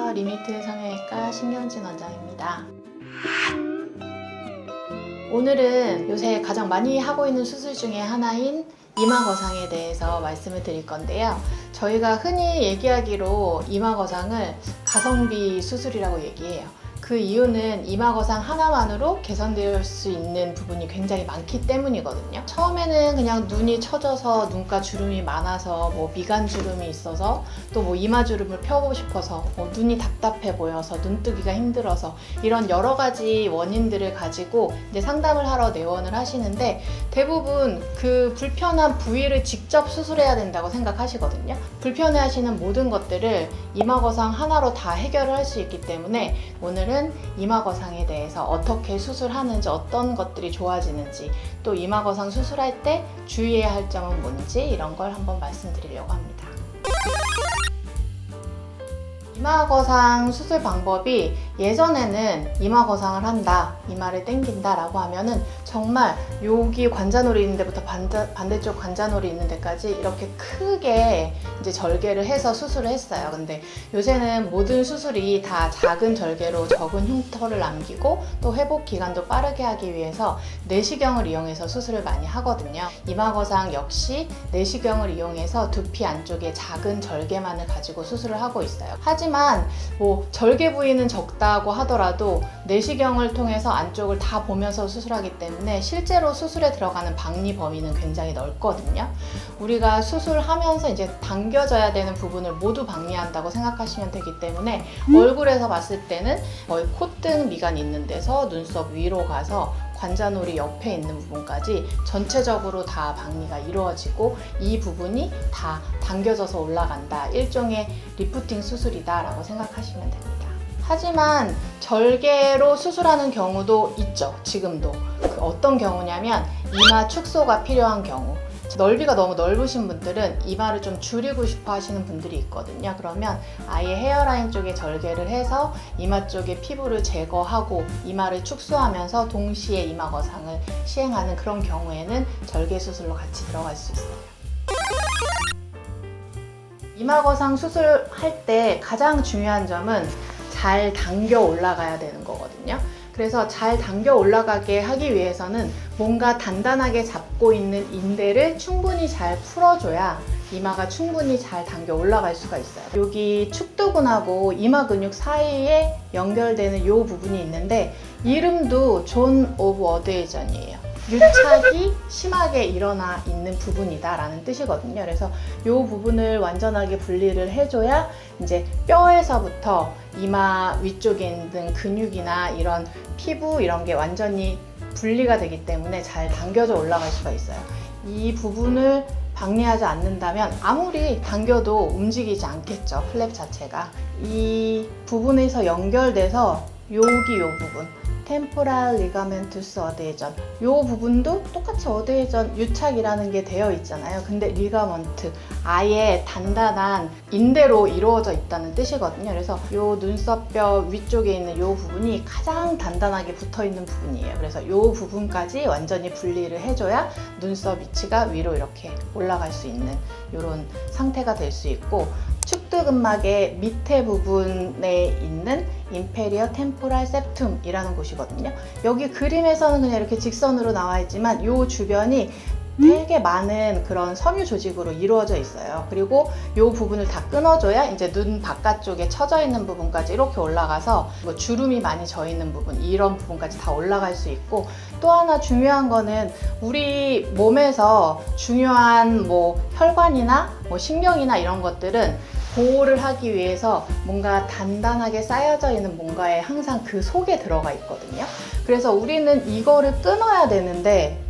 안녕하세요. 리미트 성형외과 신경진 원장입니다. 오늘은 요새 가장 많이 하고 있는 수술 중에 하나인 이마 거상에 대해서 말씀을 드릴 건데요. 저희가 흔히 얘기하기로 이마 거상을 가성비 수술이라고 얘기해요. 그 이유는 이마 거상 하나만으로 개선될 수 있는 부분이 굉장히 많기 때문이거든요. 처음에는 그냥 눈이 처져서 눈가 주름이 많아서 미간 주름이 있어서 또 이마 주름을 펴고 싶어서 눈이 답답해 보여서 눈뜨기가 힘들어서 이런 여러 가지 원인들을 가지고 이제 상담을 하러 내원을 하시는데 대부분 그 불편한 부위를 직접 수술해야 된다고 생각하시거든요. 불편해 하시는 모든 것들을 이마 거상 하나로 다 해결을 할 수 있기 때문에 오늘은 이마 거상에 대해서 어떻게 수술하는지, 어떤 것들이 좋아지는지, 또 이마 거상 수술할 때 주의해야 할 점은 뭔지 이런 걸 한번 말씀드리려고 합니다. 이마 거상 수술 방법이 예전에는 이마 거상을 한다, 이마를 당긴다 라고 하면은 정말 여기 관자놀이 있는 데부터 반대쪽 관자놀이 있는 데까지 이렇게 크게 이제 절개를 해서 수술을 했어요. 근데 요새는 모든 수술이 다 작은 절개로 적은 흉터를 남기고 또 회복 기간도 빠르게 하기 위해서 내시경을 이용해서 수술을 많이 하거든요. 이마 거상 역시 내시경을 이용해서 두피 안쪽에 작은 절개만을 가지고 수술을 하고 있어요. 하지만 절개 부위는 적다고 하더라도 내시경을 통해서 안쪽을 다 보면서 수술하기 때문에 실제로 수술에 들어가는 박리 범위는 굉장히 넓거든요. 우리가 수술하면서 이제 당겨져야 되는 부분을 모두 박리한다고 생각하시면 되기 때문에 얼굴에서 봤을 때는 거의 콧등 미간 있는 데서 눈썹 위로 가서 관자놀이 옆에 있는 부분까지 전체적으로 다 박리가 이루어지고 이 부분이 다 당겨져서 올라간다. 일종의 리프팅 수술이다 라고 생각하시면 됩니다. 하지만 절개로 수술하는 경우도 있죠. 지금도. 어떤 경우냐면 이마 축소가 필요한 경우. 넓이가 너무 넓으신 분들은 이마를 좀 줄이고 싶어 하시는 분들이 있거든요. 그러면 아예 헤어라인 쪽에 절개를 해서 이마 쪽에 피부를 제거하고 이마를 축소하면서 동시에 이마 거상을 시행하는 그런 경우에는 절개 수술로 같이 들어갈 수 있어요. 이마 거상 수술할 때 가장 중요한 점은 잘 당겨 올라가야 되는 거거든요. 그래서 잘 당겨 올라가게 하기 위해서는 뭔가 단단하게 잡고 있는 인대를 충분히 잘 풀어줘야 이마가 충분히 잘 당겨 올라갈 수가 있어요. 여기 축두근하고 이마 근육 사이에 연결되는 이 부분이 있는데 이름도 존 오브 어드헤전이에요. 유착이 심하게 일어나 있는 부분이다 라는 뜻이거든요. 그래서 이 부분을 완전하게 분리를 해줘야 이제 뼈에서부터 이마 위쪽에 있는 근육이나 이런 피부 이런 게 완전히 분리가 되기 때문에 잘 당겨져 올라갈 수가 있어요. 이 부분을 박리하지 않는다면 아무리 당겨도 움직이지 않겠죠. 플랩 자체가. 이 부분에서 연결돼서 이 부분 템포랄 리가멘투스 어드헤전 이 부분도 똑같이 어드헤전 유착이라는 게 되어 있잖아요. 근데 리가먼트 아예 단단한 인대로 이루어져 있다는 뜻이거든요. 그래서 이 눈썹뼈 위쪽에 있는 이 부분이 가장 단단하게 붙어 있는 부분이에요. 그래서 이 부분까지 완전히 분리를 해줘야 눈썹 위치가 위로 이렇게 올라갈 수 있는 이런 상태가 될 수 있고 축두근막의 밑에 부분에 있는 인페리어 템포랄 septum이라는 곳이거든요. 여기 그림에서는 그냥 이렇게 직선으로 나와 있지만 이 주변이 되게 많은 그런 섬유 조직으로 이루어져 있어요. 그리고 이 부분을 다 끊어줘야 이제 눈 바깥쪽에 처져 있는 부분까지 이렇게 올라가서 주름이 많이 져 있는 부분, 이런 부분까지 다 올라갈 수 있고, 또 하나 중요한 거는 우리 몸에서 중요한 혈관이나 신경이나 이런 것들은 보호를 하기 위해서 뭔가 단단하게 쌓여져 있는 뭔가에 항상 그 속에 들어가 있거든요. 그래서 우리는 이거를 끊어야 되는데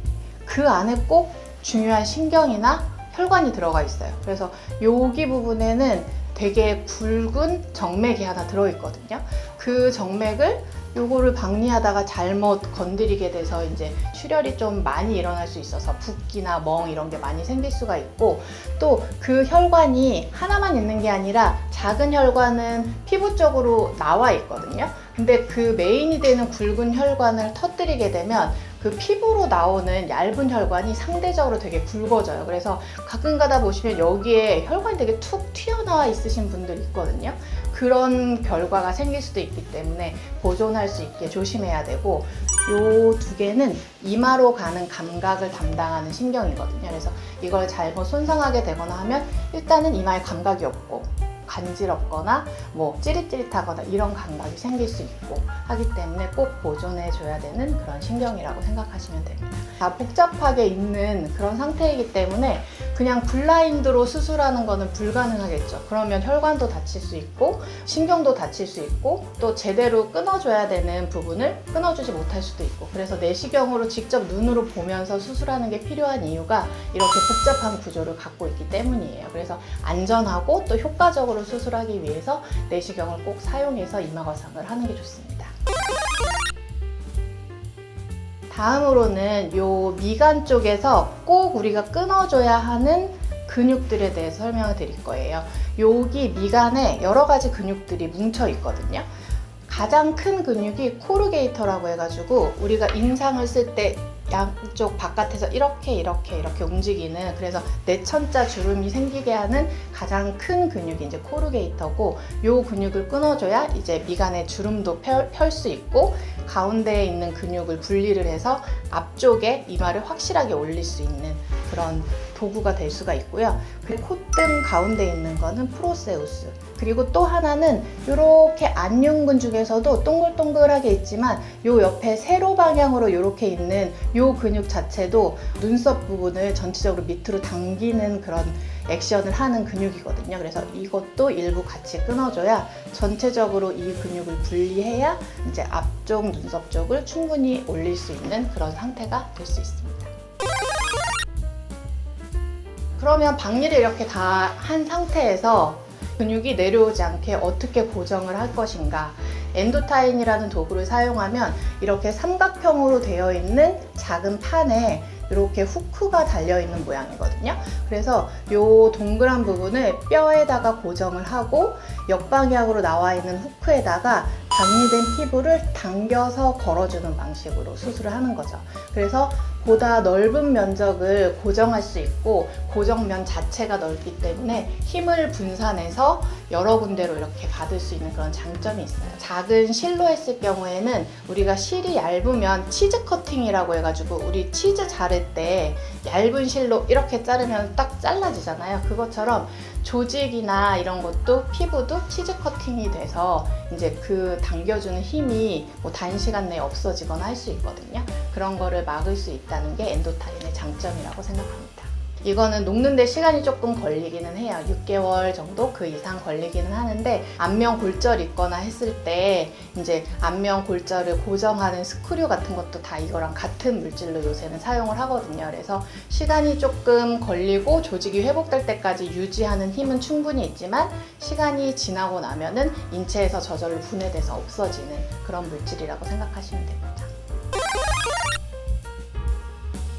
그 안에 꼭 중요한 신경이나 혈관이 들어가 있어요. 그래서 여기 부분에는 되게 굵은 정맥이 하나 들어있거든요. 그 정맥을 요거를 박리하다가 잘못 건드리게 돼서 이제 출혈이 좀 많이 일어날 수 있어서 붓기나 멍 이런 게 많이 생길 수가 있고, 또 그 혈관이 하나만 있는 게 아니라 작은 혈관은 피부 쪽으로 나와 있거든요. 근데 그 메인이 되는 굵은 혈관을 터뜨리게 되면 그 피부로 나오는 얇은 혈관이 상대적으로 되게 굵어져요. 그래서 가끔 가다 보시면 여기에 혈관이 되게 툭 튀어나와 있으신 분들이 있거든요. 그런 결과가 생길 수도 있기 때문에 보존할 수 있게 조심해야 되고, 요 두 개는 이마로 가는 감각을 담당하는 신경이거든요. 그래서 이걸 잘못 손상하게 되거나 하면 일단은 이마에 감각이 없고 간지럽거나 뭐 찌릿찌릿하거나 이런 감각이 생길 수 있고 하기 때문에 꼭 보존해 줘야 되는 그런 신경이라고 생각하시면 됩니다. 다 복잡하게 있는 그런 상태이기 때문에 그냥 블라인드로 수술하는 거는 불가능하겠죠. 그러면 혈관도 다칠 수 있고 신경도 다칠 수 있고 또 제대로 끊어줘야 되는 부분을 끊어주지 못할 수도 있고, 그래서 내시경으로 직접 눈으로 보면서 수술하는 게 필요한 이유가 이렇게 복잡한 구조를 갖고 있기 때문이에요. 그래서 안전하고 또 효과적으로 수술하기 위해서 내시경을 꼭 사용해서 이마 거상을 하는 게 좋습니다. 다음으로는 요 미간 쪽에서 꼭 우리가 끊어줘야 하는 근육들에 대해서 설명을 드릴 거예요. 여기 미간에 여러 가지 근육들이 뭉쳐 있거든요. 가장 큰 근육이 코르게이터라고 해가지고 우리가 인상을 쓸 때 양쪽 바깥에서 이렇게 움직이는, 그래서 내천자 주름이 생기게 하는 가장 큰 근육이 이제 코르게이터고, 요 근육을 끊어줘야 이제 미간의 주름도 펼 수 있고 가운데에 있는 근육을 분리를 해서 앞쪽에 이마를 확실하게 올릴 수 있는 그런 도구가 될 수가 있고요. 그리고 콧등 가운데 있는 거는 프로세우스, 그리고 또 하나는 이렇게 안윤근 중에서도 동글동글하게 있지만 요 옆에 세로 방향으로 이렇게 있는 요 근육 자체도 눈썹 부분을 전체적으로 밑으로 당기는 그런 액션을 하는 근육이거든요. 그래서 이것도 일부 같이 끊어줘야 전체적으로 이 근육을 분리해야 이제 앞쪽 눈썹 쪽을 충분히 올릴 수 있는 그런 상태가 될 수 있습니다. 그러면 박리를 이렇게 다 한 상태에서 근육이 내려오지 않게 어떻게 고정을 할 것인가? 엔도타인이라는 도구를 사용하면 이렇게 삼각형으로 되어 있는 작은 판에 이렇게 후크가 달려있는 모양이거든요. 그래서 이 동그란 부분을 뼈에다가 고정을 하고 역방향으로 나와 있는 후크에다가 박리된 피부를 당겨서 걸어주는 방식으로 수술을 하는 거죠. 그래서 보다 넓은 면적을 고정할 수 있고 고정면 자체가 넓기 때문에 힘을 분산해서 여러 군데로 이렇게 받을 수 있는 그런 장점이 있어요. 작은 실로 했을 경우에는 우리가 실이 얇으면 치즈 커팅이라고 해가지고 우리 치즈 자를 때 얇은 실로 이렇게 자르면 딱 잘라지잖아요. 그것처럼 조직이나 이런 것도 피부도 치즈 커팅이 돼서 이제 그 당겨주는 힘이 뭐 단시간 내에 없어지거나 할 수 있거든요. 그런 거를 막을 수 있다는 게 엔도타인의 장점이라고 생각합니다. 이거는 녹는데 시간이 조금 걸리기는 해요. 6개월 정도 그 이상 걸리기는 하는데, 안면 골절 있거나 했을 때 이제 안면 골절을 고정하는 스크류 같은 것도 다 이거랑 같은 물질로 요새는 사용을 하거든요. 그래서 시간이 조금 걸리고 조직이 회복될 때까지 유지하는 힘은 충분히 있지만 시간이 지나고 나면은 인체에서 저절로 분해돼서 없어지는 그런 물질이라고 생각하시면 됩니다.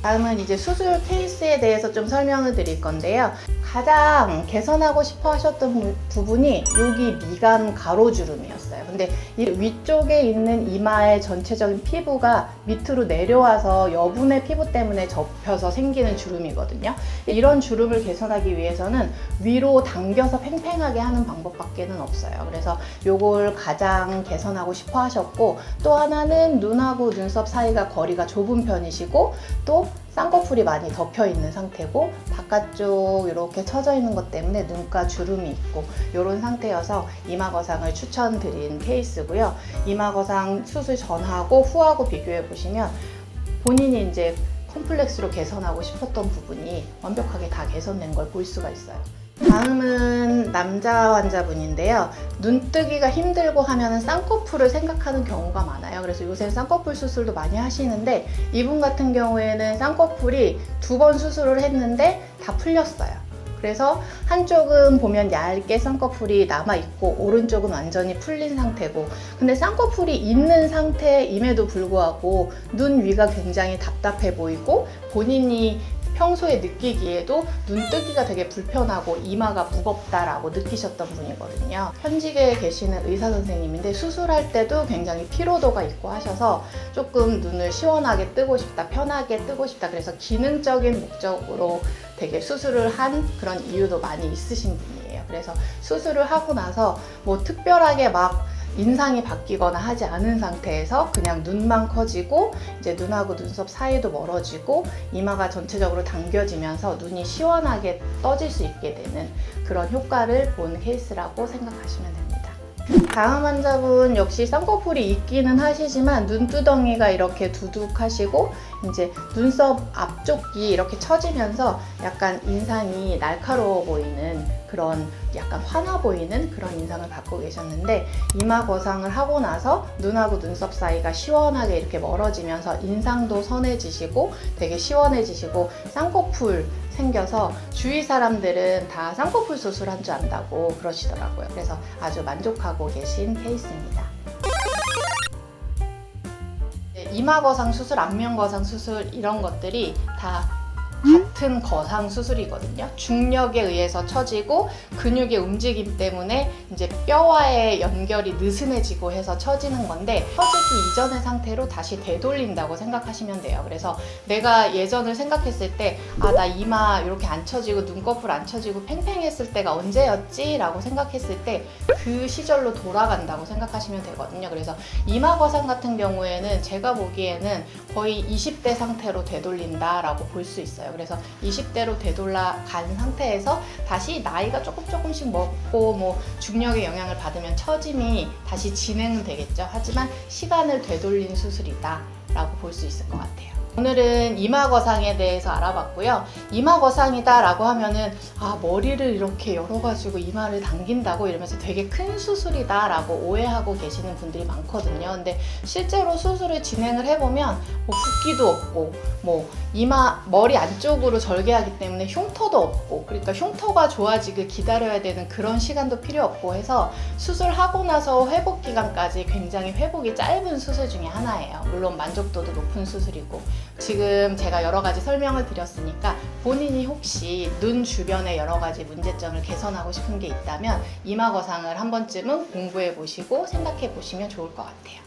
다음은 이제 수술 케이스에 대해서 좀 설명을 드릴 건데요. 가장 개선하고 싶어 하셨던 부분이 여기 미간 가로주름이었어요. 근데 이 위쪽에 있는 이마의 전체적인 피부가 밑으로 내려와서 여분의 피부 때문에 접혀서 생기는 주름이거든요. 이런 주름을 개선하기 위해서는 위로 당겨서 팽팽하게 하는 방법밖에는 없어요. 그래서 요걸 가장 개선하고 싶어 하셨고, 또 하나는 눈하고 눈썹 사이가 거리가 좁은 편이시고 또 쌍꺼풀이 많이 덮여 있는 상태고 바깥쪽 이렇게 처져 있는 것 때문에 눈가 주름이 있고 이런 상태여서 이마 거상을 추천드린 케이스고요. 이마 거상 수술 전하고 후하고 비교해 보시면 본인이 이제 컴플렉스로 개선하고 싶었던 부분이 완벽하게 다 개선된 걸 볼 수가 있어요. 다음은 남자 환자분인데요. 눈뜨기가 힘들고 하면 쌍꺼풀을 생각하는 경우가 많아요. 그래서 요새 쌍꺼풀 수술도 많이 하시는데, 이분 같은 경우에는 쌍꺼풀이 2번 수술을 했는데 다 풀렸어요. 그래서 한쪽은 보면 얇게 쌍꺼풀이 남아있고 오른쪽은 완전히 풀린 상태고, 근데 쌍꺼풀이 있는 상태임에도 불구하고 눈 위가 굉장히 답답해 보이고 본인이 평소에 느끼기에도 눈뜨기가 되게 불편하고 이마가 무겁다라고 느끼셨던 분이거든요. 현직에 계시는 의사 선생님인데 수술할 때도 굉장히 피로도가 있고 하셔서 조금 눈을 시원하게 뜨고 싶다, 편하게 뜨고 싶다, 그래서 기능적인 목적으로 되게 수술을 한 그런 이유도 많이 있으신 분이에요. 그래서 수술을 하고 나서 뭐 특별하게 막 인상이 바뀌거나 하지 않은 상태에서 그냥 눈만 커지고 이제 눈하고 눈썹 사이도 멀어지고 이마가 전체적으로 당겨지면서 눈이 시원하게 떠질 수 있게 되는 그런 효과를 본 케이스라고 생각하시면 됩니다. 다음 환자분 역시 쌍꺼풀이 있기는 하시지만 눈두덩이가 이렇게 두둑하시고 이제 눈썹 앞쪽이 이렇게 처지면서 약간 인상이 날카로워 보이는 그런 약간 환아 보이는 그런 인상을 갖고 계셨는데 이마 거상을 하고 나서 눈하고 눈썹 사이가 시원하게 이렇게 멀어지면서 인상도 선해지시고 되게 시원해지시고 쌍꺼풀 생겨서 주위 사람들은 다 쌍꺼풀 수술한 줄 안다고 그러시더라고요. 그래서 아주 만족하고 계신 케이스입니다. 이마 거상 수술, 안면 거상 수술 이런 것들이 다 같은 거상 수술이거든요. 중력에 의해서 처지고 근육의 움직임 때문에 이제 뼈와의 연결이 느슨해지고 해서 처지는 건데 처지기 이전의 상태로 다시 되돌린다고 생각하시면 돼요. 그래서 내가 예전을 생각했을 때 나 이마 이렇게 안 처지고 눈꺼풀 안 처지고 팽팽했을 때가 언제였지? 라고 생각했을 때 그 시절로 돌아간다고 생각하시면 되거든요. 그래서 이마 거상 같은 경우에는 제가 보기에는 거의 20대 상태로 되돌린다라고 볼 수 있어요. 그래서 20대로 되돌아간 상태에서 다시 나이가 조금씩 먹고 뭐 중력의 영향을 받으면 처짐이 다시 진행은 되겠죠. 하지만 시간을 되돌린 수술이다 라고 볼 수 있을 것 같아요. 오늘은 이마 거상에 대해서 알아봤고요. 이마 거상이다 라고 하면은 머리를 이렇게 열어가지고 이마를 당긴다고 이러면서 되게 큰 수술이다 라고 오해하고 계시는 분들이 많거든요. 근데 실제로 수술을 진행을 해보면 뭐 붓기도 없고 뭐 이마 머리 안쪽으로 절개하기 때문에 흉터도 없고 그러니까 흉터가 좋아지길 기다려야 되는 그런 시간도 필요 없고 해서 수술하고 나서 회복 기간까지 굉장히 회복이 짧은 수술 중에 하나예요. 물론 만족도도 높은 수술이고 지금 제가 여러 가지 설명을 드렸으니까 본인이 혹시 눈 주변에 여러 가지 문제점을 개선하고 싶은 게 있다면 이마 거상을 한 번쯤은 공부해 보시고 생각해 보시면 좋을 것 같아요.